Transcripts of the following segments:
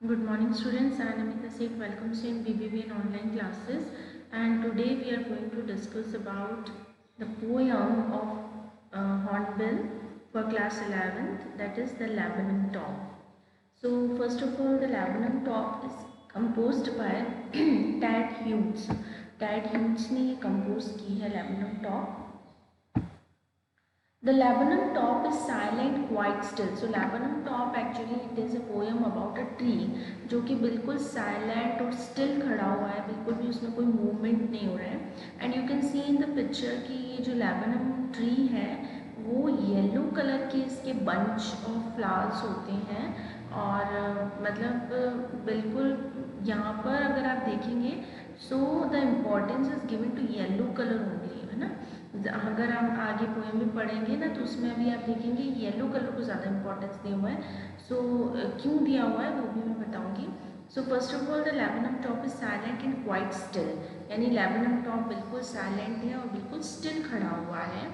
Good morning students, I am Amita Seth, welcomes you in BBB and online classes, and today we are going to discuss about the poem of Hornbill for class 11th, that is the Laburnum Top. So first of all, the Laburnum Top is composed by Tad Hughes. Tad Hughes ने ये compose की है Laburnum Top. The laburnum top is silent, quite still. So laburnum top actually it is a poem about a tree जो कि बिल्कुल silent और still खड़ा हुआ है, बिल्कुल भी उसमें कोई movement नहीं हो रहा है. And you can see in the picture कि ये जो laburnum tree है वो येलो कलर के इसके बंच ऑफ फ्लावर्स होते हैं और मतलब बिल्कुल यहाँ पर अगर आप देखेंगे so the importance is given to yellow colour only, है ना. अगर हम आगे पोएम में पढ़ेंगे ना तो उसमें भी आप देखेंगे येलो कलर को ज़्यादा इंपॉर्टेंस दिया हुआ है. सो क्यों दिया हुआ है वो भी मैं बताऊंगी. So first of all the laburnum top is silent and quite still, यानी लैवेंडम टॉप बिल्कुल साइलेंट है और बिल्कुल स्टिल खड़ा हुआ है.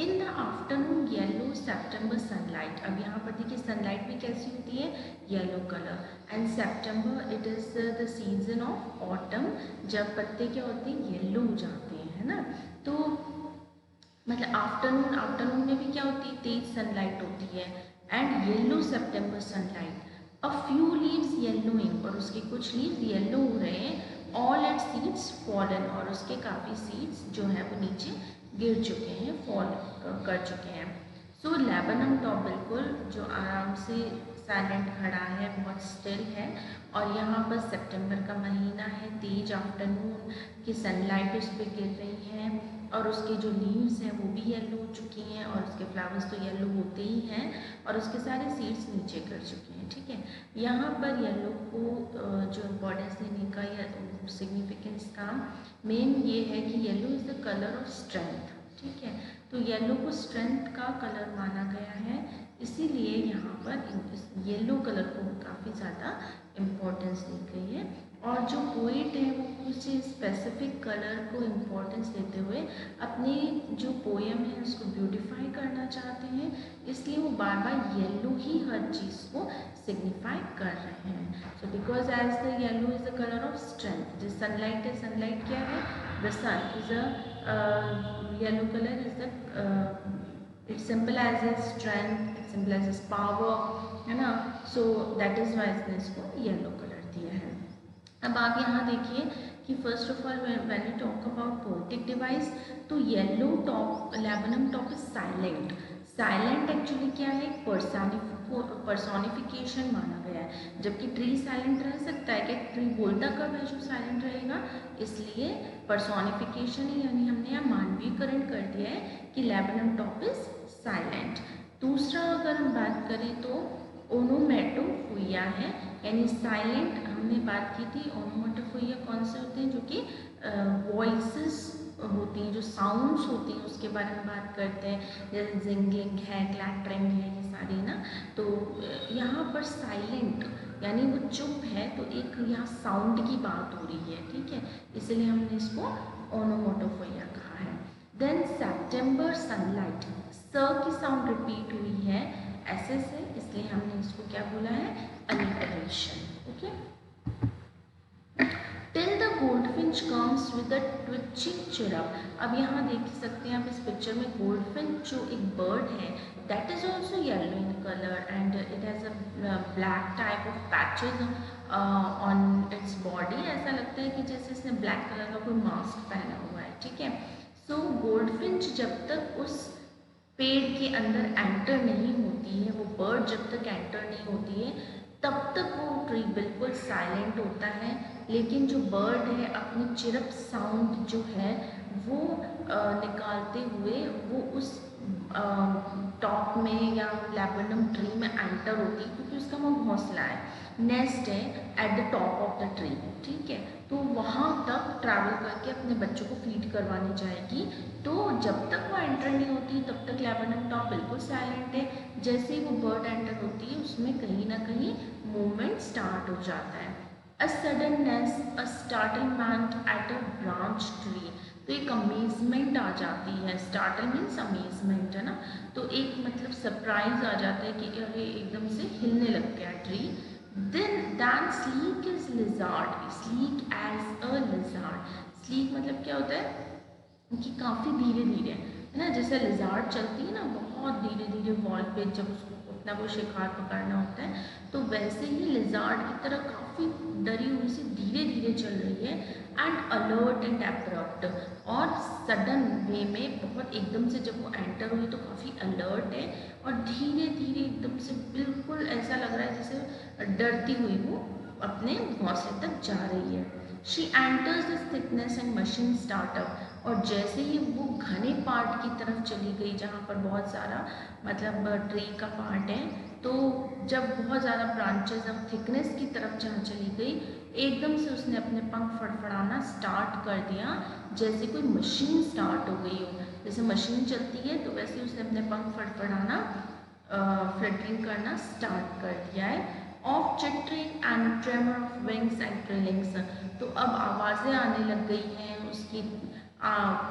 In the afternoon yellow September sunlight, अब यहाँ पर देखिए सनलाइट भी कैसी होती है, yellow colour. And September it is the season of autumn, जब पत्ते क्या होते हैं, येलो हो जाते हैं, है ना. तो मतलब आफ्टरनून में भी क्या होती है, तेज सनलाइट होती है. And yellow September sunlight, a few leaves yellowing, और उसके कुछ लीव्स येलो हो रहे हैं. ऑल एट सीड्स फॉलन, और उसके काफ़ी सीड्स जो है वो नीचे गिर चुके हैं, फॉल कर चुके हैं. सो लैबनम टॉप बिल्कुल जो आराम से साइलेंट खड़ा है, बहुत स्टिल है. और यहाँ पर सितंबर का महीना है, तेज आफ्टरनून की सनलाइट उस पर गिर रही है और उसके जो लीव्स हैं वो भी येलो हो चुकी हैं और उसके फ्लावर्स तो येलो होते ही हैं और उसके सारे सीड्स नीचे गिर चुके हैं. ठीक है, यहाँ पर येलो को जो इम्पोर्टेंस देने का या सिग्निफिकेंस का मेन ये है कि yellow is the colour of strength. ठीक है, तो येलो को स्ट्रेंथ का कलर माना गया है, इसीलिए यहाँ पर येलो कलर को काफ़ी ज़्यादा इम्पोर्टेंस दी गई है. और जो पोइट है वो कुछ स्पेसिफिक कलर को इम्पोर्टेंस देते हुए अपनी जो पोएम है उसको ब्यूटिफाई करना चाहते हैं, इसलिए वो बार बार येलो ही हर चीज़ को सिग्निफाई कर रहे हैं. So because as the yellow is the colour of strength, जो सनलाइट है, सनलाइट क्या है, the sun is a yellow colour is the it symbolises strength, it symbolises power, है ना. सो दैट इज़ वाई इसने इसको येलो कलर दिया है. अब आप यहाँ देखिए कि first of all when you talk about poetic device, तो yellow top, laburnum top is silent. Silent actually क्या है, पर्सोनिफिकेशन माना गया है, जबकि ट्री साइलेंट रह सकता है क्या, ट्री बोलता कब है जो साइलेंट रहेगा, इसलिए पर्सोनिफिकेशन है, यानी हमने यहाँ मानवीकरण कर दिया है कि लैबनम टॉप इज साइलेंट. दूसरा अगर हम बात करें तो ओनोमेटोफोइया है, यानी साइलेंट हमने बात की थी. ओनोमेटोफोइया कौन से होते हैं, जो कि वॉइसेस होती हैं, जो साउंड्स होती हैं उसके बारे में बात करते हैं, जैसे जिंगलिंग है, क्लैटरिंग है, ये सारी ना. तो यहाँ पर साइलेंट यानी वो चुप है, तो एक यहाँ साउंड की बात हो रही है. ठीक है, इसलिए हमने इसको ओनोमेटोफोइया कहा है. देन सेप्टेम्बर सनलाइट, स की साउंड रिपीट हुई है ऐसे से, इसलिए हमने इसको क्या बोला है, alliteration. Okay, till the goldfinch comes with a twitching chirp. अब यहाँ देख सकते हैं आप इस पिक्चर में गोल्डफिंच जो एक बर्ड है, that is also yellow in colour and it has a black type of patches on its body. ऐसा लगता है कि जैसे इसने ब्लैक कलर का कोई मास्क पहना हुआ है. ठीक है, सो गोल्डफिंच जब तक उस पेड़ के अंदर एंटर नहीं होती है, वो बर्ड जब तक एंटर नहीं होती है तब तक वो ट्री बिल्कुल साइलेंट होता है. लेकिन जो बर्ड है अपनी चिरप साउंड जो है वो निकालते हुए वो उस टॉप में या लैबनम ट्री में एंटर होती है, क्योंकि उसका वो घोंसला है, नेस्ट है at the top of the tree. ठीक है, तो वहाँ तक ट्रैवल करके अपने बच्चों को फीड करवाने जाएगी. तो जब तक वो एंटर नहीं होती तब तक लैबनम टॉप बिल्कुल साइलेंट है. जैसे ही वो बर्ड एंटर होती है उसमें कहीं ना कहीं मूवमेंट स्टार्ट हो जाता है. A suddenness, a startlement at a branch tree, तो एक अमेजमेंट आ जाती है. स्टार्टल मीन्स अमेजमेंट, है ना. तो एक मतलब सरप्राइज आ जाता है कि अरे एकदम से हिलने लग गया tree. Then than sleek is lizard, sleek as a lizard. Sleek मतलब क्या होता है कि काफ़ी धीरे धीरे, है ना, जैसे लिजार्ड चलती है ना बहुत धीरे धीरे वॉल पे जब उसको अपना कोई शिकार पकड़ना होता है, तो वैसे ही लिजार्ड की तरह काफ़ी डरी हुई सी धीरे धीरे चल रही है। एंड अलर्ट एंड एब्रप्ट, और सडन वे में बहुत एकदम से जब वो एंटर हुई तो काफ़ी अलर्ट है और धीरे धीरे एकदम से बिल्कुल ऐसा लग रहा है जैसे डरती हुई वो अपने घोंसले तक जा रही है। She enters this thickness and machine startup, और जैसे ही वो घने पार्ट की तरफ चली गई जहाँ पर बहुत सारा मतलब ट्री का पार्ट है, तो जब बहुत ज़्यादा ब्रांचेस अब थिकनेस की तरफ जहाँ चली गई, एकदम से उसने अपने पंख फड़फड़ाना स्टार्ट कर दिया, जैसे कोई मशीन स्टार्ट हो गई हो। जैसे मशीन चलती है तो वैसे उसने अपने पंख फड़फड़ाना फ्लटरिंग करना स्टार्ट कर दिया है। Of chittering and tremor of wings and trillings, तो अब आवाज़ें आने लग गई हैं उसकी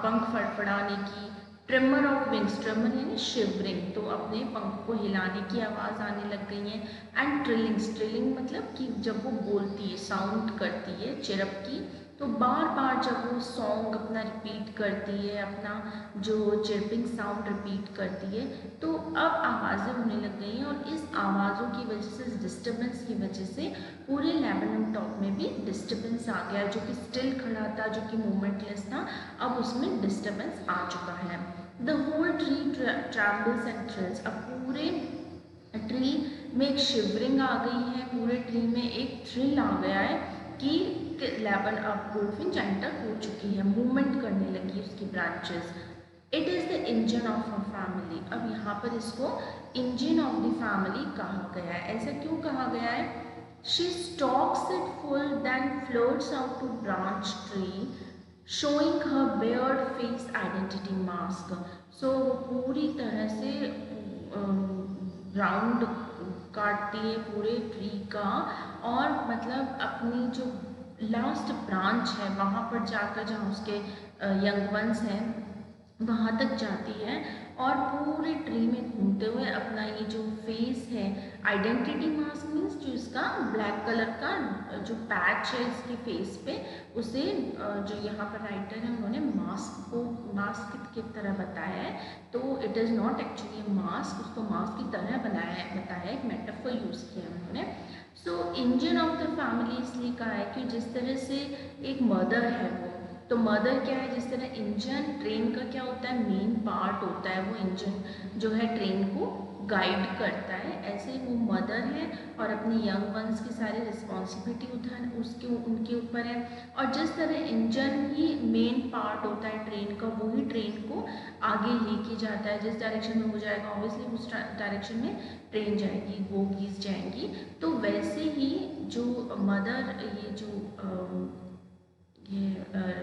पंख फड़फड़ाने की। ट्रेमर ऑफ विंग्स, ट्रेमर यानी शिवरिंग, तो अपने पंख को हिलाने की आवाज़ आने लग गई है। एंड ट्रिलिंग्स, ट्रिलिंग मतलब कि जब वो बोलती है साउंड करती है चिरप की, तो बार बार जब वो सॉन्ग अपना रिपीट करती है, अपना जो चिरपिंग साउंड रिपीट करती है, तो अब आवाज़ें होने लग गई हैं। और इस आवाज़ों की वजह से, इस डिस्टर्बेंस की वजह से पूरे लैबनम टॉप में भी डिस्टर्बेंस आ गया, जो कि स्टिल खड़ा था, जो कि मूवमेंटलेस था, अब उसमें डिस्टर्बेंस आ चुका है। The whole tree trembles and thrills, अब पूरे ट्री में एक शिवरिंग आ गई है, पूरे ट्री में एक थ्रिल आ गया है कि लेबन अब गोल्डफिंच एंटर हो चुकी है, मूवमेंट करने लगी उसकी branches. It is the engine of a family, अब यहाँ पर इसको इंजन ऑफ द फैमिली कहा गया है। ऐसा क्यों कहा गया है? She stokes it full then floats out to branch tree showing her barred face identity mask. So वो पूरी तरह से राउंड काटती है पूरे ट्री का, और मतलब अपनी जो लास्ट ब्रांच है वहाँ पर जाकर, जहाँ उसके यंग वंस हैं वहाँ तक जाती है, और पूरे ट्री में घूमते हुए अपना ये जो फेस है, आइडेंटिटी मास्क मीन्स जो इसका ब्लैक कलर का जो पैच है इसके फेस पे, उसे जो यहाँ पर राइटर है उन्होंने मास्क की तरह बताया है। तो it is not actually mask, उसको मास्क की तरह बताया, एक मेटाफर यूज़ किया है उन्होंने। सो इंजन ऑफ द फैमिली इसलिए कहा है कि जिस तरह से एक मदर है वो, तो मदर क्या है, जिस तरह इंजन ट्रेन का क्या होता है, मेन पार्ट होता है, वो इंजन जो है ट्रेन को गाइड करता है, ऐसे ही वो मदर है और अपने यंग वंस की सारी रिस्पॉन्सिबिलिटी उनके ऊपर है। और जिस तरह इंजन ही मेन पार्ट होता है ट्रेन का, वो ही ट्रेन को आगे लेके जाता है, जिस डायरेक्शन में हो जाएगा ऑब्वियसली उस डायरेक्शन में ट्रेन जाएगी, बोगीज जाएंगी। तो वैसे ही जो मदर, ये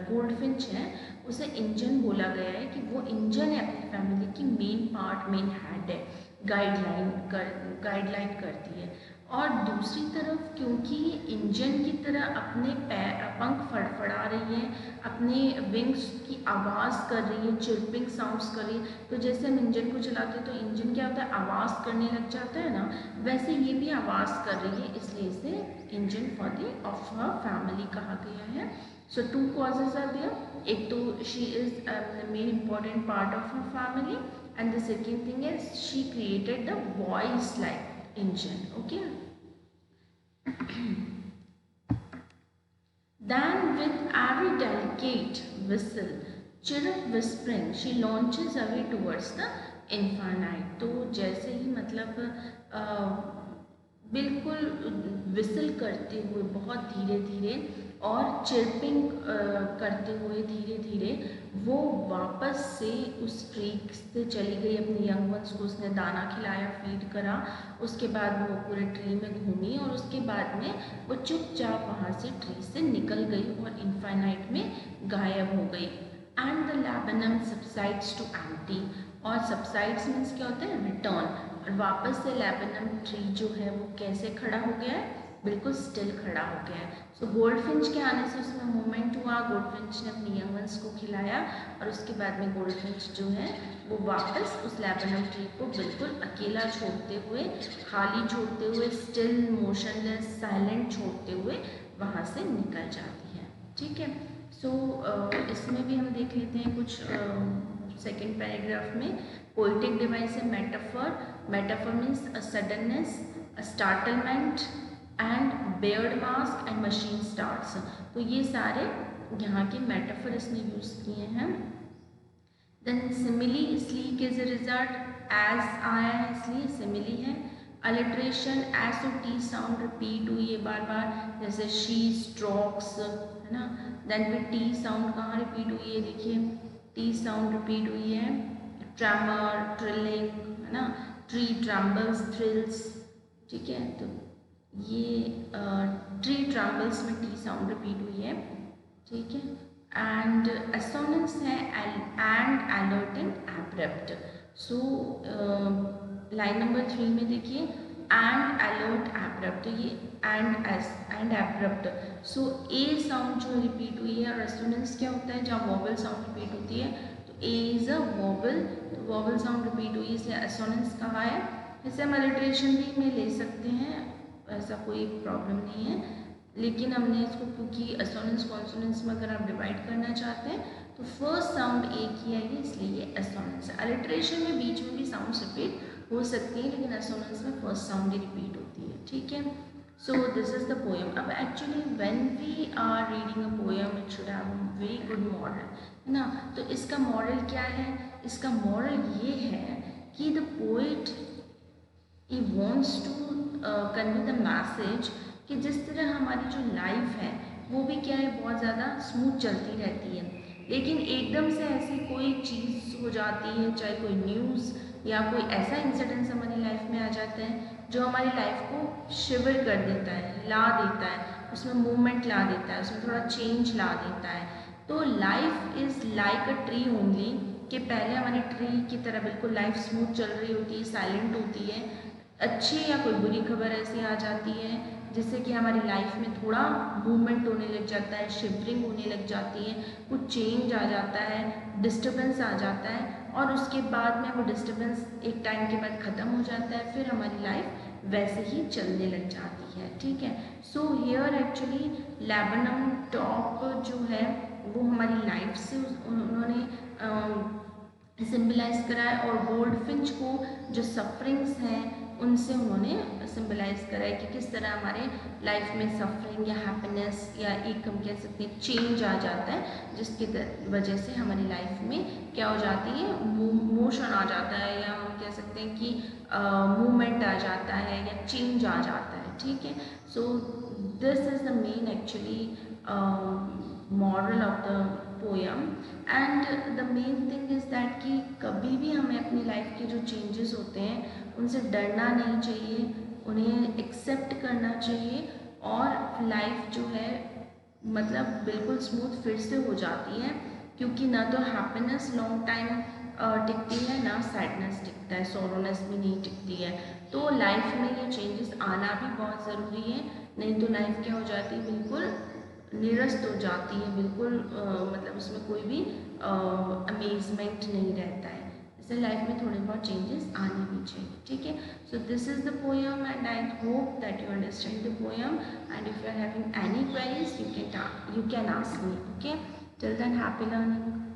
गोल्डफिंच है, उसे इंजन बोला गया है कि वो इंजन है अपनी फैमिली की, मेन पार्ट, मेन हेड है, गाइडलाइन करती है। और दूसरी तरफ क्योंकि इंजन की तरह अपने पंख फड़फड़ा रही है, अपने विंग्स की आवाज़ कर रही है, चिरपिंग साउंड्स कर रही है, तो जैसे हम इंजन को चलाते हैं तो इंजन क्या होता है, आवाज़ करने लग जाता है ना, वैसे ये भी आवाज़ कर रही है, इसलिए इसे इंजन ऑफ अ फैमिली कहा गया है। So two causes are there. एक तो she is the main important part of her family, and the second thing is she created the voice-like engine. Okay. Then with every delicate whistle, chirrup whispering, she launches away towards the infinite. तो जैसे ही मतलब बिल्कुल whistle करते हुए बहुत धीरे धीरे और चिरपिंग करते हुए धीरे धीरे वो वापस से उस ट्री से चली गई, अपने यंग वंस को उसने दाना खिलाया, फीड करा, उसके बाद वो पूरे ट्री में घूमी और उसके बाद में वो चुपचाप वहाँ से ट्री से निकल गई और इनफाइनाइट में गायब हो गई। And the laburnum subsides to empty, और सबसाइड्स मीन्स क्या होता है, रिटर्न, और वापस से लैबनम ट्री जो है वो कैसे खड़ा हो गया है, बिल्कुल स्टिल खड़ा हो गया है। सो गोल्डफिंच के आने से उसमें मूवमेंट हुआ, गोल्डफिंच ने अपनी यंग वंस को खिलाया और उसके बाद में गोल्डफिंच जो है वो वापस उस लैबेनम ट्री को बिल्कुल अकेला छोड़ते हुए, खाली छोड़ते हुए, स्टिल मोशनलेस साइलेंट छोड़ते हुए वहाँ से निकल जाती है। ठीक है। सो इसमें भी हम देख लेते हैं कुछ सेकेंड पैराग्राफ में। पोइटिक डिवाइस है metaphor. Metaphor means a suddenness, a startlement and Baird mask and machine starts. तो ये सारे यहाँ के मेटाफर इसने यूज़ किए हैं। Then simile, sleek is a result, as आया है इसलिए सिमिली है। अलिट्रेशन, एस और टी साउंड रिपीट हुई है बार बार, जैसे शी स्ट्रोक्स, है ना। देन फिर टी साउंड कहाँ रिपीट हुई है, देखिए टी साउंड रिपीट हुई है। ट्रेमर, ट्रिलिंग, है ना, ट्री ट्रम्बल्स, थ्रिल्स। ठीक है, तो ये ट्री ट्रम्बल्स में टी साउंड रिपीट हुई है। ठीक है। एंड एसोनेंस है and alert and abrupt. So line number 3 में देखिए एंड अलर्ट एब्रप्ट, तो ये and abrupt. So A sound जो रिपीट हुई है, और एसोनेंस क्या होता है, जहाँ वॉवल साउंड रिपीट होती है, तो ए इज अ वॉवल, तो वॉवल साउंड रिपीट हुई इसलिए एसोनेंस कहा है। इसे हम अलिट्रेशन भी में ले सकते हैं, ऐसा कोई प्रॉब्लम नहीं है, लेकिन हमने इसको क्योंकि एसोनेंस कॉन्सोनेंस में अगर आप डिवाइड करना चाहते हैं तो फर्स्ट साउंड एक ही आएगी, इसलिए ये एसोनेंस है। अलिट्रेशन में बीच में भी साउंड्स रिपीट हो सकती है, लेकिन एसोनेंस में फर्स्ट साउंड ही रिपीट होती है। ठीक है। So this is the poem. अब actually when we are reading a poem it should have a very good moral, है ना। तो इसका मॉरल क्या है, इसका मॉरल ये है कि the poet he wants to convey the message कि जिस तरह हमारी जो लाइफ है वो भी क्या है, बहुत ज़्यादा स्मूथ चलती रहती है, लेकिन एकदम से ऐसी कोई चीज़ हो जाती है, चाहे कोई न्यूज़ या कोई ऐसा इंसिडेंस हमारी लाइफ में आ जाता है जो हमारी लाइफ को शिवर कर देता है, हिला देता है, उसमें मूवमेंट ला देता है, उसमें थोड़ा चेंज ला देता है। तो life is like a tree only, कि पहले हमारी ट्री की तरह बिल्कुल लाइफ स्मूथ चल रही होती है, साइलेंट होती है, अच्छी या कोई बुरी खबर ऐसी आ जाती है जिससे कि हमारी लाइफ में थोड़ा मूवमेंट होने लग जाता है, शिवरिंग होने लग जाती है, कुछ चेंज आ जाता है, डिस्टर्बेंस आ जाता है, और उसके बाद में वो डिस्टर्बेंस एक टाइम के बाद ख़त्म हो जाता है, फिर हमारी लाइफ वैसे ही चलने लग जाती है। ठीक है। सो हियर एक्चुअली लैबेनम टॉप जो है वो हमारी लाइफ से उन्होंने सिम्बलाइज करा है, और गोल्डफिंच को जो सफरिंग्स हैं उनसे उन्होंने सिम्बलाइज करा है कि किस तरह हमारे लाइफ में सफरिंग या हैप्पीनेस या एक हम कह सकते हैं चेंज आ जाता है, जिसकी वजह से हमारी लाइफ में क्या हो जाती है, मोशन आ जाता है, या हम कह सकते हैं कि मूवमेंट आ जाता है या चेंज आ जाता है। ठीक है। So this is the main actually moral of the poem, and the main thing is that कि कभी भी हमें अपनी लाइफ के जो चेंजेस होते हैं उनसे डरना नहीं चाहिए, उन्हें एक्सेप्ट करना चाहिए, और लाइफ जो है मतलब बिल्कुल स्मूथ फिर से हो जाती है, क्योंकि ना तो हैप्पीनेस लॉन्ग टाइम टिकती है, ना सैडनेस टिकता है, सोरोनेस भी नहीं टिकती है। तो लाइफ में ये चेंजेस आना भी बहुत ज़रूरी है, नहीं तो लाइफ क्या हो जाती है, बिल्कुल निरस्त हो जाती है, बिल्कुल मतलब उसमें कोई भी अमेजमेंट नहीं रहता है। इससे लाइफ में थोड़े बहुत चेंजेस आने भी चाहिए। ठीक है। So this is the poem and I hope that you understand the poem, and if you are having any queries you can ask me. Okay, till then happy learning.